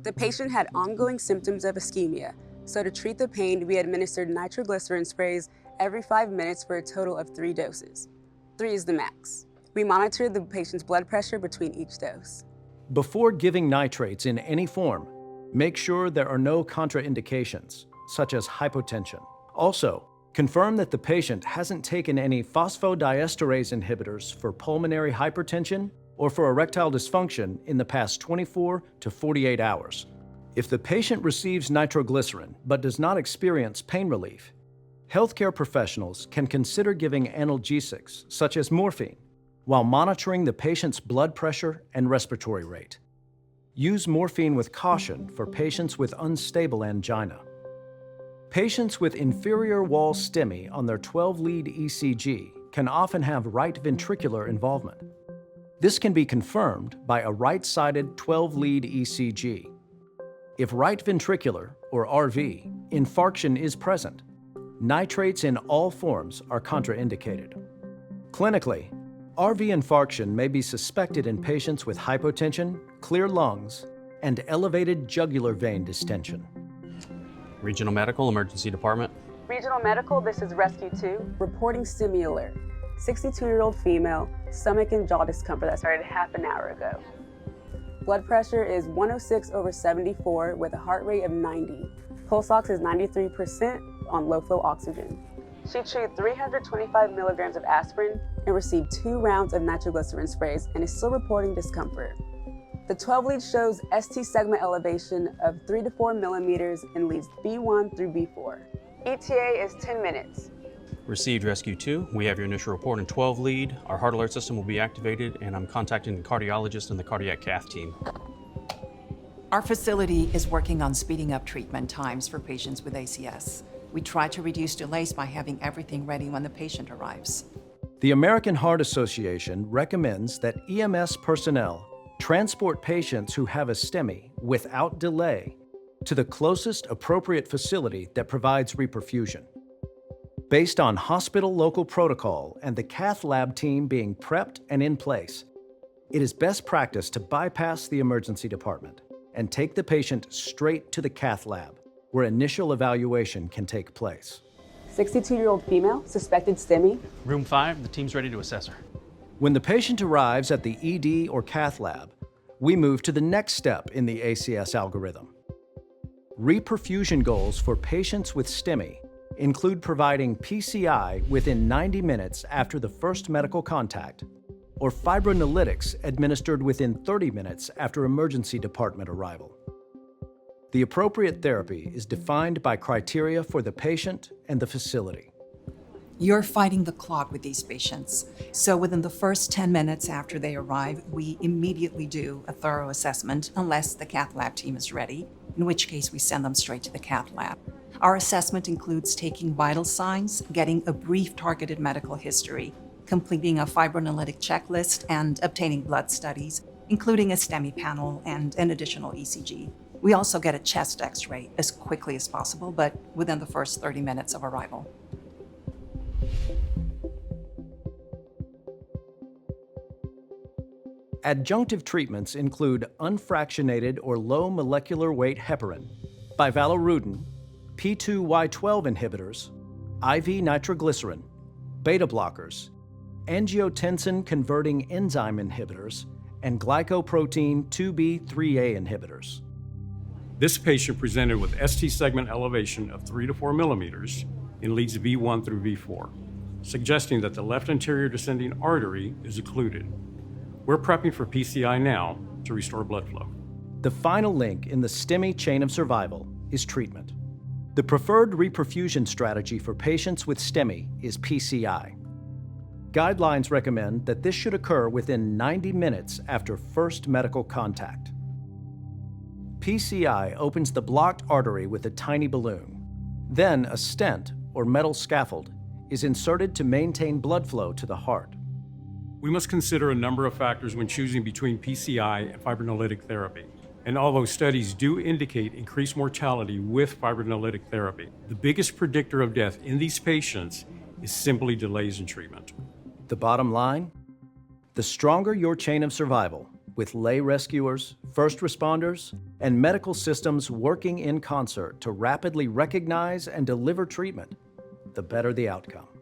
The patient had ongoing symptoms of ischemia, so to treat the pain, we administered nitroglycerin sprays every 5 minutes for a total of 3 doses. 3 is the max. We monitored the patient's blood pressure between each dose. Before giving nitrates in any form, make sure there are no contraindications, such as hypotension. Also, confirm that the patient hasn't taken any phosphodiesterase inhibitors for pulmonary hypertension or for erectile dysfunction in the past 24 to 48 hours. If the patient receives nitroglycerin but does not experience pain relief, healthcare professionals can consider giving analgesics, such as morphine, while monitoring the patient's blood pressure and respiratory rate. Use morphine with caution for patients with unstable angina. Patients with inferior wall STEMI on their 12-lead ECG can often have right ventricular involvement. This can be confirmed by a right-sided 12-lead ECG. If right ventricular, or RV, infarction is present, nitrates in all forms are contraindicated. Clinically, RV infarction may be suspected in patients with hypotension, clear lungs, and elevated jugular vein distension. Regional Medical Emergency Department. Regional Medical, this is Rescue 2, reporting STEMI alert. 62-year-old female, stomach and jaw discomfort that started half an hour ago. Blood pressure is 106/74 with a heart rate of 90. Pulse ox is 93% on low-flow oxygen. She chewed 325 milligrams of aspirin and received 2 rounds of nitroglycerin sprays and is still reporting discomfort. The 12 lead shows ST segment elevation of 3 to 4 millimeters in leads B1 through B4. ETA is 10 minutes. Received Rescue 2. We have your initial report in 12 lead. Our heart alert system will be activated, and I'm contacting the cardiologist and the cardiac cath team. Our facility is working on speeding up treatment times for patients with ACS. We try to reduce delays by having everything ready when the patient arrives. The American Heart Association recommends that EMS personnel transport patients who have a STEMI without delay to the closest appropriate facility that provides reperfusion. Based on hospital local protocol and the cath lab team being prepped and in place, it is best practice to bypass the emergency department and take the patient straight to the cath lab, where initial evaluation can take place. 62-year-old female, suspected STEMI. Room 5, the team's ready to assess her. When the patient arrives at the ED or cath lab, we move to the next step in the ACS algorithm. Reperfusion goals for patients with STEMI include providing PCI within 90 minutes after the first medical contact, or fibrinolytics administered within 30 minutes after emergency department arrival. The appropriate therapy is defined by criteria for the patient and the facility. You're fighting the clock with these patients, so within the first 10 minutes after they arrive, we immediately do a thorough assessment unless the cath lab team is ready, in which case we send them straight to the cath lab. Our assessment includes taking vital signs, getting a brief targeted medical history, completing a fibrinolytic checklist, and obtaining blood studies, including a STEMI panel and an additional ECG. We also get a chest X-ray as quickly as possible, but within the first 30 minutes of arrival. Adjunctive treatments include unfractionated or low molecular weight heparin, bivalirudin, P2Y12 inhibitors, IV nitroglycerin, beta blockers, angiotensin-converting enzyme inhibitors, and glycoprotein 2B3A inhibitors. This patient presented with ST segment elevation of 3 to 4 millimeters in leads V1 through V4, suggesting that the left anterior descending artery is occluded. We're prepping for PCI now to restore blood flow. The final link in the STEMI chain of survival is treatment. The preferred reperfusion strategy for patients with STEMI is PCI. Guidelines recommend that this should occur within 90 minutes after first medical contact. PCI opens the blocked artery with a tiny balloon. Then a stent, or metal scaffold, is inserted to maintain blood flow to the heart. We must consider a number of factors when choosing between PCI and fibrinolytic therapy. And although studies do indicate increased mortality with fibrinolytic therapy, the biggest predictor of death in these patients is simply delays in treatment. The bottom line? The stronger your chain of survival, with lay rescuers, first responders, and medical systems working in concert to rapidly recognize and deliver treatment, the better the outcome.